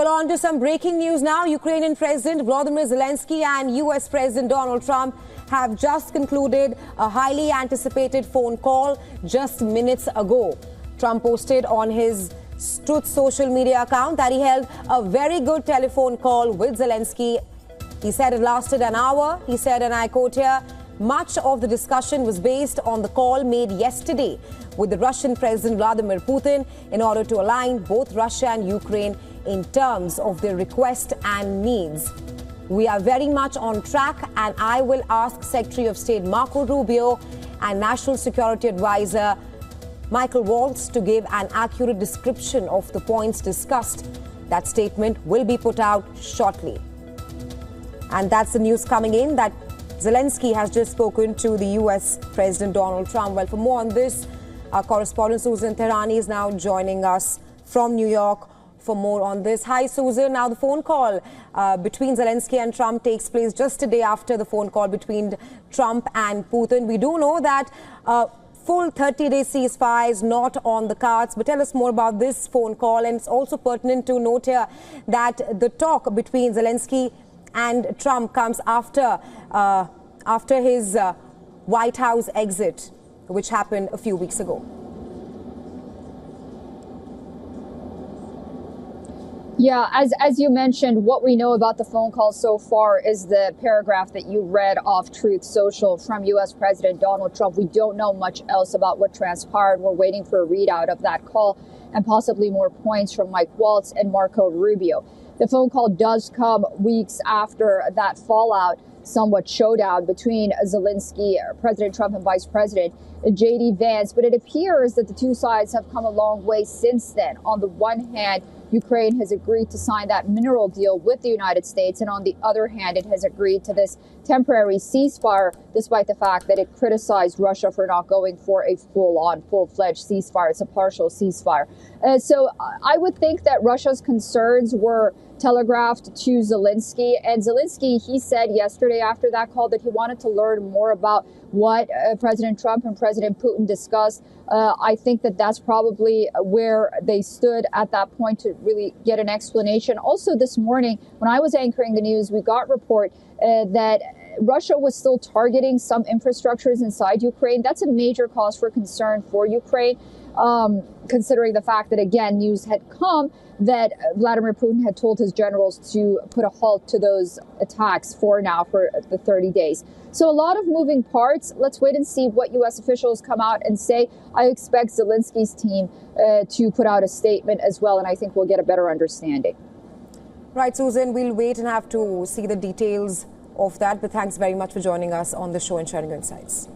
Well, on to some breaking news now. Ukrainian President Volodymyr Zelensky and US President Donald Trump have just concluded a highly anticipated phone call just minutes ago. Trump posted on his Truce social media account that he held a very good telephone call with Zelensky. He said it lasted an hour. He said, and I quote here, much of the discussion was based on the call made yesterday with the Russian President Vladimir Putin in order to align both Russia and Ukraine in terms of their requests and needs. We are very much on track, and I will ask Secretary of State Marco Rubio and National Security Advisor Michael Waltz to give an accurate description of the points discussed. That statement will be put out shortly. And that's the news coming in that Zelensky has just spoken to the US President Donald Trump. Well, for more on this, our correspondent Susan Tehrani is now joining us from New York for more on this. Hi, Susan. Now, the phone call between Zelensky and Trump takes place just a day after the phone call between Trump and Putin. We do know that full 30-day ceasefire is not on the cards. But tell us more about this phone call. And it's also pertinent to note here that the talk between Zelensky and Trump comes after his White House exit, which happened a few weeks ago. Yeah, as you mentioned, what we know about the phone call so far is the paragraph that you read off Truth Social from U.S. President Donald Trump. We don't know much else about what transpired. We're waiting for a readout of that call and possibly more points from Mike Waltz and Marco Rubio. The phone call does come weeks after that fallout, somewhat showdown between Zelensky, President Trump, and Vice President J.D. Vance. But it appears that the two sides have come a long way since then. On the one hand, Ukraine has agreed to sign that mineral deal with the United States. And on the other hand, it has agreed to this temporary ceasefire, despite the fact that it criticized Russia for not going for a full-on, full-fledged ceasefire. It's a partial ceasefire. So I would think that Russia's concerns were telegraphed to Zelensky. And Zelensky, he said yesterday after that call that he wanted to learn more about what President Trump and President Putin discussed. I think that that's probably where they stood at that point to really get an explanation. Also this morning, when I was anchoring the news, we got report that Russia was still targeting some infrastructures inside Ukraine. That's a major cause for concern for Ukraine, considering the fact that, again, news had come that Vladimir Putin had told his generals to put a halt to those attacks for the 30 days. So a lot of moving parts. Let's wait and see what U.S. officials come out and say. I expect Zelensky's team to put out a statement as well, and I think we'll get a better understanding. Right, Susan, we'll wait and have to see the details of that. But thanks very much for joining us on the show and sharing your insights.